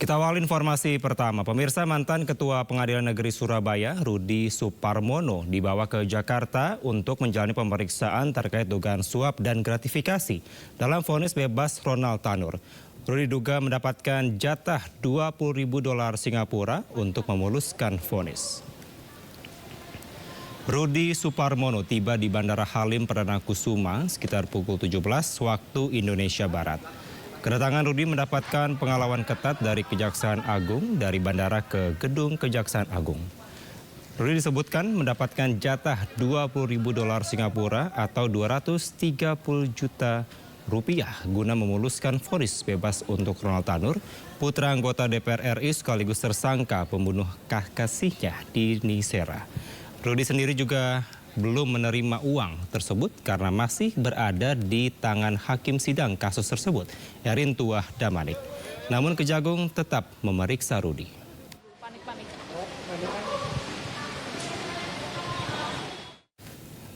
Kita awal informasi pertama. Pemirsa, mantan Ketua Pengadilan Negeri Surabaya, Rudi Suparmono, dibawa ke Jakarta untuk menjalani pemeriksaan terkait dugaan suap dan gratifikasi dalam vonis bebas Ronald Tanur. Rudi diduga mendapatkan jatah $20.000 Singapura untuk memuluskan vonis. Rudi Suparmono tiba di Bandara Halim Perdana Kusuma sekitar pukul 17 waktu Indonesia Barat. Kedatangan Rudi mendapatkan pengalaman ketat dari Kejaksaan Agung dari bandara ke gedung Kejaksaan Agung. Rudi disebutkan mendapatkan jatah $20.000 Singapura atau 230 juta rupiah guna memuluskan vonis bebas untuk Ronald Tanur, putra anggota DPR RI sekaligus tersangka pembunuh kekasihnya di Nisera. Rudi sendiri juga belum menerima uang tersebut karena masih berada di tangan hakim sidang kasus tersebut, Erin Tuah Damanik. Namun Kejagung tetap memeriksa Rudi.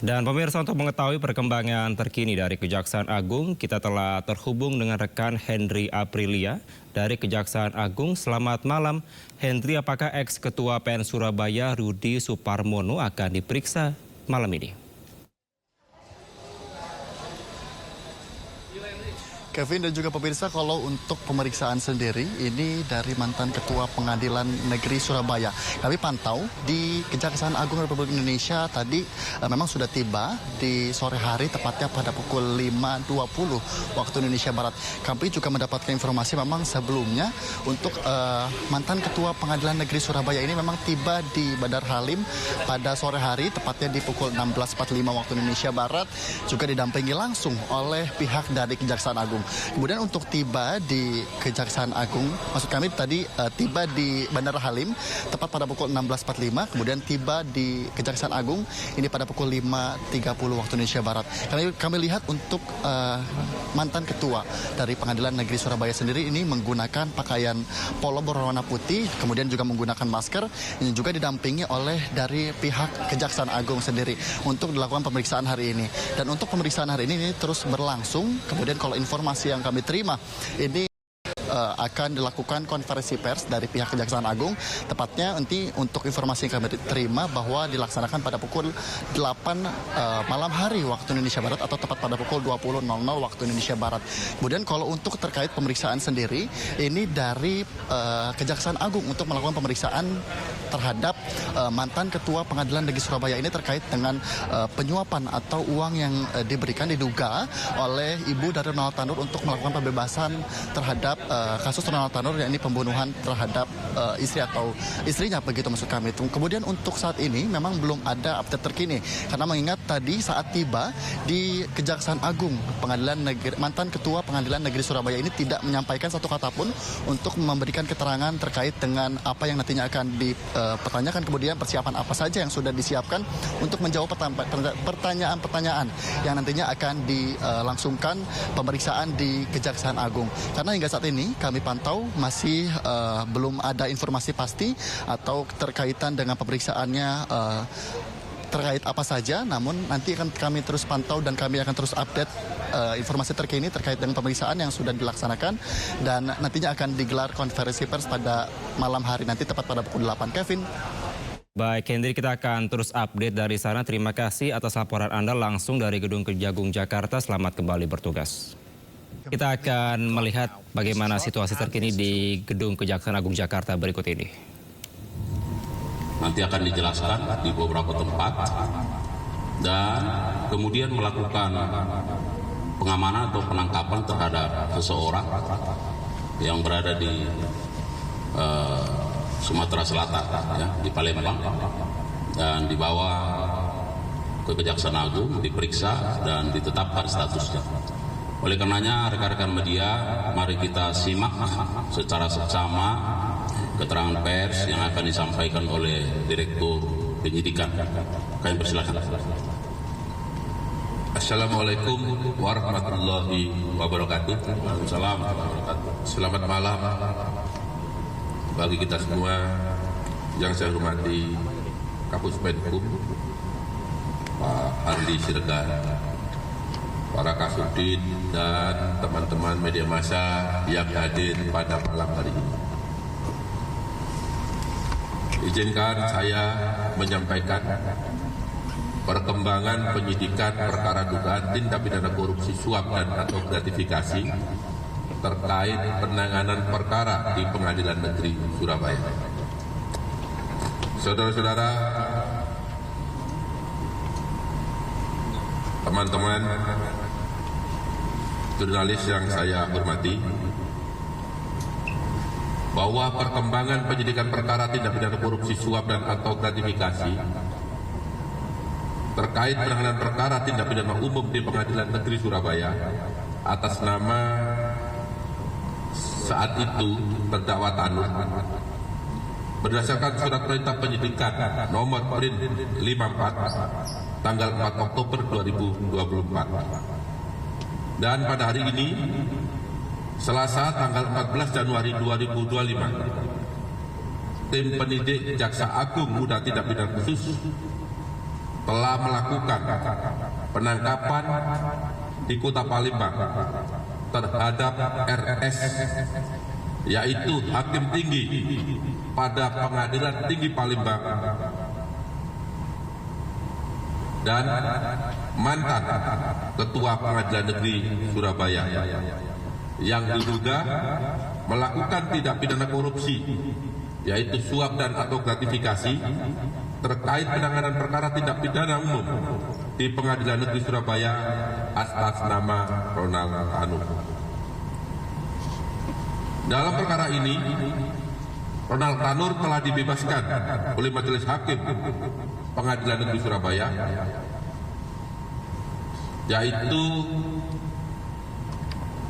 Dan pemirsa, untuk mengetahui perkembangan terkini dari Kejaksaan Agung, kita telah terhubung dengan rekan Hendry Aprilia dari Kejaksaan Agung. Selamat malam, Hendry. Apakah ex-ketua PN Surabaya Rudi Suparmono akan diperiksa malam ini? Kevin dan juga pemirsa, kalau untuk pemeriksaan sendiri ini dari mantan Ketua Pengadilan Negeri Surabaya. Kami pantau di Kejaksaan Agung Republik Indonesia tadi memang sudah tiba di sore hari, tepatnya pada pukul 5.20 waktu Indonesia Barat. Kami juga mendapatkan informasi memang sebelumnya untuk mantan Ketua Pengadilan Negeri Surabaya ini memang tiba di Bandara Halim pada sore hari, tepatnya di pukul 16.45 waktu Indonesia Barat, juga didampingi langsung oleh pihak dari Kejaksaan Agung. Kemudian untuk tiba di Kejaksaan Agung, maksud kami tadi tiba di Bandara Halim tepat pada pukul 16.45, kemudian tiba di Kejaksaan Agung ini pada pukul 5.30 waktu Indonesia Barat. Kami lihat untuk mantan ketua dari Pengadilan Negeri Surabaya sendiri ini menggunakan pakaian polo berwarna putih, kemudian juga menggunakan masker, yang juga didampingi oleh dari pihak Kejaksaan Agung sendiri untuk dilakukan pemeriksaan hari ini. Dan untuk pemeriksaan hari ini terus berlangsung. Kemudian kalau informasi yang kami terima ini akan dilakukan konferensi pers dari pihak Kejaksaan Agung. Tepatnya nanti untuk informasi yang kami terima bahwa dilaksanakan pada pukul 8 malam hari waktu Indonesia Barat atau tepat pada pukul 20.00 waktu Indonesia Barat. Kemudian kalau untuk terkait pemeriksaan sendiri, ini dari Kejaksaan Agung untuk melakukan pemeriksaan terhadap mantan Ketua Pengadilan Negeri Surabaya ini terkait dengan penyuapan atau uang yang diberikan diduga oleh ibu dari Ronald Tanur untuk melakukan pembebasan terhadap kasus Ronald Tanur, yakni pembunuhan terhadap istri atau istrinya, begitu maksud kami. Kemudian untuk saat ini memang belum ada update terkini karena mengingat tadi saat tiba di Kejaksaan Agung mantan Ketua Pengadilan Negeri Surabaya ini tidak menyampaikan satu kata pun untuk memberikan keterangan terkait dengan apa yang nantinya akan dipertanyakan, kemudian persiapan apa saja yang sudah disiapkan untuk menjawab pertanyaan-pertanyaan yang nantinya akan dilangsungkan pemeriksaan di Kejaksaan Agung. Karena hingga saat ini kami pantau masih belum ada informasi pasti atau terkaitan dengan pemeriksaannya terkait apa saja, namun nanti akan kami terus pantau dan kami akan terus update informasi terkini terkait dengan pemeriksaan yang sudah dilaksanakan, dan nantinya akan digelar konferensi pers pada malam hari nanti tepat pada pukul 8. Kevin. Baik, Hendry, kita akan terus update dari sana. Terima kasih atas laporan Anda langsung dari Gedung Kejagung Jakarta. Selamat kembali bertugas. Kita akan melihat bagaimana situasi terkini di Gedung Kejaksaan Agung Jakarta berikut ini. Nanti akan dijelaskan di beberapa tempat dan kemudian melakukan pengamanan atau penangkapan terhadap seseorang yang berada di Sumatera Selatan, ya, di Palembang, dan dibawa ke Kejaksaan Agung, diperiksa dan ditetapkan statusnya. Oleh karenanya, rekan-rekan media, mari kita simak secara seksama keterangan pers yang akan disampaikan oleh Direktur Penyidikan. Kami persilakan. Assalamualaikum warahmatullahi wabarakatuh. Waalaikumsalam warahmatullahi wabarakatuh. Selamat malam bagi kita semua yang saya hormati Kapus Penkum, Pak Andi Siregar, para Kasudin dan teman-teman media massa yang hadir pada malam hari ini. Izinkan saya menyampaikan perkembangan penyidikan perkara dugaan tindak pidana korupsi suap dan atau gratifikasi terkait penanganan perkara di Pengadilan Negeri Surabaya. Saudara-saudara, teman-teman jurnalis yang saya hormati, bahwa perkembangan penyidikan perkara tindak pidana korupsi suap dan atau gratifikasi terkait penanganan perkara tindak pidana umum di Pengadilan Negeri Surabaya atas nama saat itu terdakwa Tanur berdasarkan surat perintah penyidikan nomor Prin 54 tanggal 4 Oktober 2024 dan pada hari ini Selasa tanggal 14 Januari 2025 tim penyidik Jaksa Agung Muda Tindak Pidana Khusus telah melakukan penangkapan di Kota Palembang terhadap RS, yaitu Hakim Tinggi pada Pengadilan Tinggi Palembang dan mantan Ketua Pengadilan Negeri Surabaya yang diduga melakukan tindak pidana korupsi, yaitu suap dan atau gratifikasi terkait penanganan perkara tindak pidana umum di Pengadilan Negeri Surabaya atas nama Ronald Tanur. Dalam perkara ini, Ronald Tanur telah dibebaskan oleh Majelis Hakim Pengadilan Negeri Surabaya, yaitu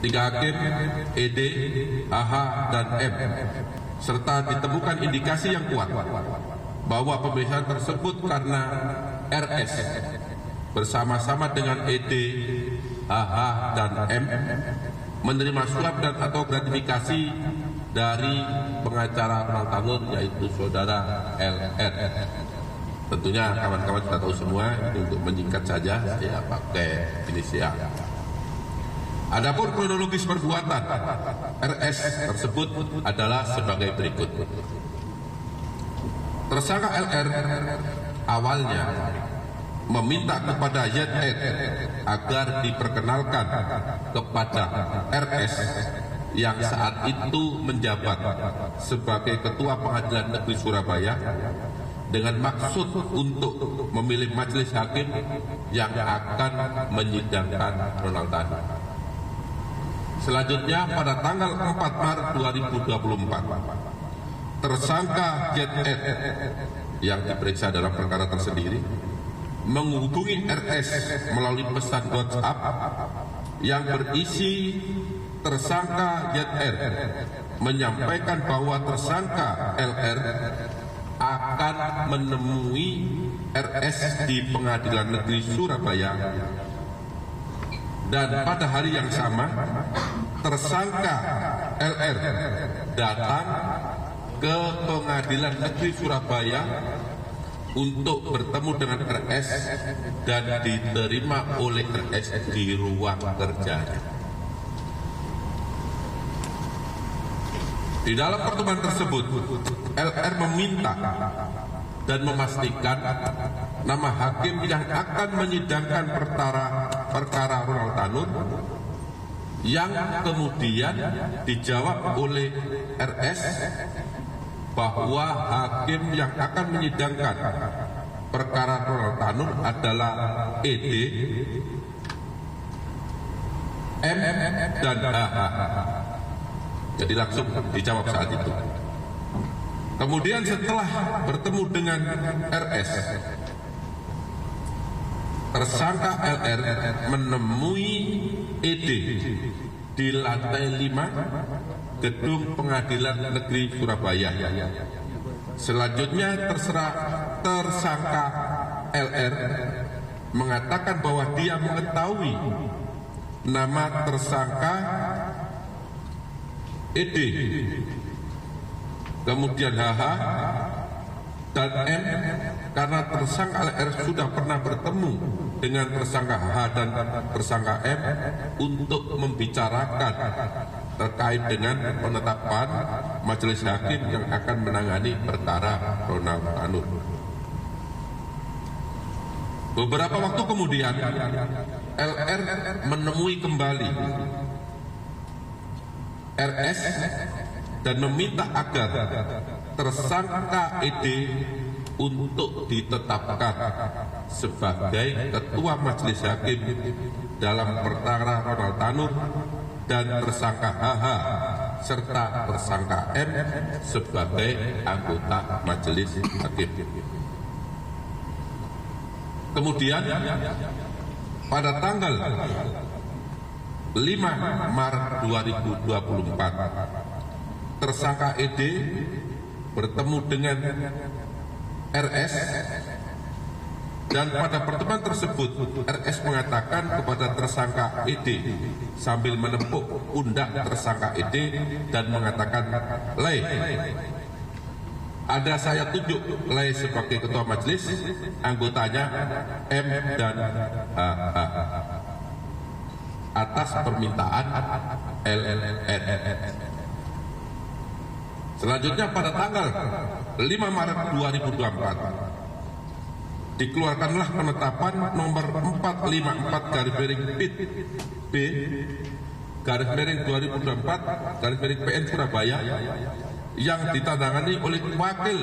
3 hakim ED, HH, dan M, serta ditemukan indikasi yang kuat bahwa pembebasan tersebut karena RS bersama-sama dengan ED, HH, dan M menerima suap dan atau gratifikasi dari pengacara Ronald Tanur, yaitu saudara LR. Tentunya kawan-kawan sudah tahu semua, untuk menyingkat saja saya pakai inisial. Adapun kronologis perbuatan RS tersebut adalah sebagai berikut. Tersangka LR awalnya meminta kepada YR agar diperkenalkan kepada RS yang saat itu menjabat sebagai Ketua Pengadilan Negeri Surabaya dengan maksud untuk memilih majelis hakim yang akan menyidangkan Ronald Tanur. Selanjutnya pada tanggal 4 Maret 2024, tersangka YR yang diperiksa dalam perkara tersendiri menghubungi RS melalui pesan WhatsApp yang berisi tersangka YR menyampaikan bahwa tersangka LR akan menemui RS di Pengadilan Negeri Surabaya, dan pada hari yang sama tersangka LR datang ke Pengadilan Negeri Surabaya untuk bertemu dengan RS dan diterima oleh RS di ruang kerja. Di dalam pertemuan tersebut, LR meminta dan memastikan nama hakim yang akan menyidangkan perkara Ronald Tanur, yang kemudian dijawab oleh RS bahwa hakim yang akan menyidangkan perkara Ronald Tanur adalah ED, M, dan HH. Jadi langsung dijawab saat itu. Kemudian setelah bertemu dengan RS, tersangka LR menemui ED di lantai 5 Gedung Pengadilan Negeri Surabaya. Selanjutnya tersangka LR mengatakan bahwa dia mengetahui nama tersangka ED, kemudian HH dan M, karena tersangka LR sudah pernah bertemu dengan tersangka HH dan tersangka M untuk membicarakan terkait dengan penetapan majelis hakim yang akan menangani perkara Ronald Tanur. Beberapa waktu kemudian, LR menemui kembali RS dan meminta agar tersangka ED untuk ditetapkan sebagai ketua majelis hakim dalam perkara Ronald Tanur dan tersangka HH serta tersangka M sebagai anggota majelis hakim. Kemudian pada tanggal 5 Maret 2024, tersangka ED bertemu dengan RS dan pada pertemuan tersebut RS mengatakan kepada tersangka ED sambil menepuk pundak tersangka ED dan mengatakan, "Le, ada saya tunjuk Le sebagai ketua majelis, anggotanya M dan HH atas permintaan LLN." Selanjutnya pada tanggal 5 Maret 2024 dikeluarkanlah penetapan nomor 454-B/2024-PN Surabaya yang ditandatangani oleh Wakil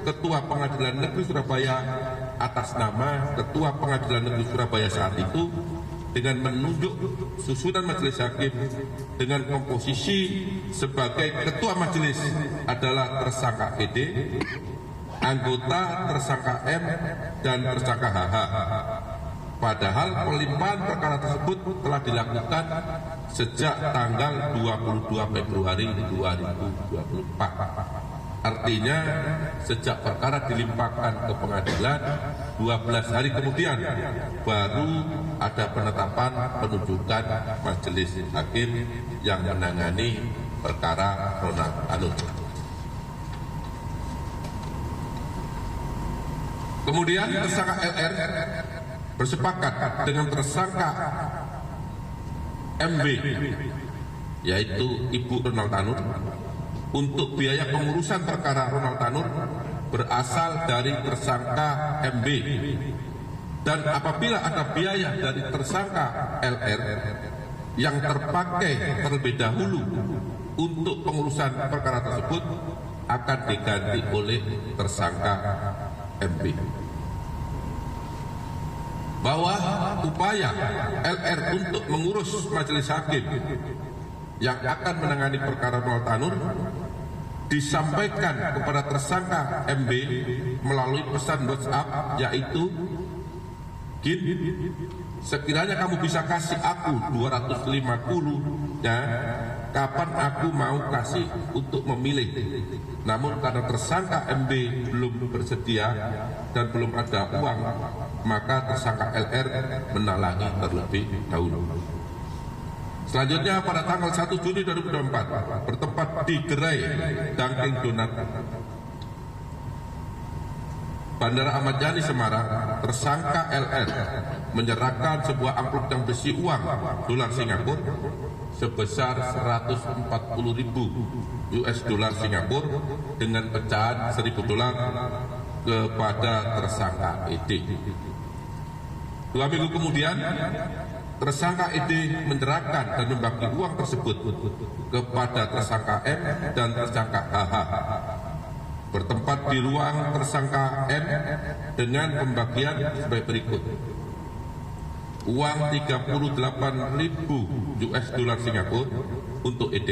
Ketua Pengadilan Negeri Surabaya atas nama Ketua Pengadilan Negeri Surabaya saat itu, dengan menunjuk susunan majelis hakim dengan komposisi sebagai ketua majelis adalah tersangka ED, anggota tersangka M, dan tersangka HH. Padahal pelimpahan perkara tersebut telah dilakukan sejak tanggal 22 Februari 2024. Artinya sejak perkara dilimpahkan ke pengadilan 12 hari kemudian baru ada penetapan penunjukan majelis hakim yang menangani perkara Ronald Tanur. Kemudian tersangka LR bersepakat dengan tersangka MB, yaitu Ibu Ronald Tanur, untuk biaya pengurusan perkara Ronald Tanur berasal dari tersangka MB, dan apabila ada biaya dari tersangka LR yang terpakai terlebih dahulu untuk pengurusan perkara tersebut akan diganti oleh tersangka MB. Bahwa upaya LR untuk mengurus majelis hakim yang akan menangani perkara Ronald Tanur disampaikan kepada tersangka MB melalui pesan WhatsApp, yaitu, "Gin, sekiranya kamu bisa kasih aku 250 ya, kapan aku mau kasih untuk memilih." Namun karena tersangka MB belum bersedia dan belum ada uang, maka tersangka LR menalangi terlebih dahulu. Selanjutnya pada tanggal 1 Juni 2024 bertempat di gerai Dunkin Donat Bandara Ahmad Yani Semarang, tersangka LR menyerahkan sebuah amplop yang berisi uang dolar Singapura sebesar 140.000 US dollar Singapura dengan pecahan 1.000 dolar kepada tersangka ED. 2 minggu kemudian tersangka ED menyerahkan dan membagi uang tersebut kepada tersangka M dan tersangka HH. Bertempat di ruang tersangka M dengan pembagian sebagai berikut: uang 38.000 US dollar Singapura untuk ED,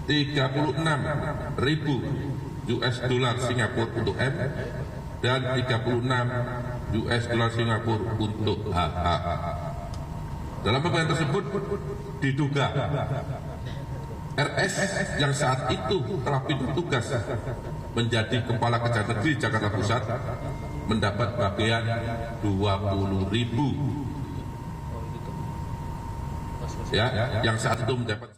36.000 US dollar Singapura untuk M, dan 36 US dollar Singapura untuk HH. Dalam pembagian tersebut diduga RS yang saat itu telah pindah tugas menjadi Kepala Kejaksaan Negeri Jakarta Pusat mendapat bagian 20.000 ya, yang saat itu mendapat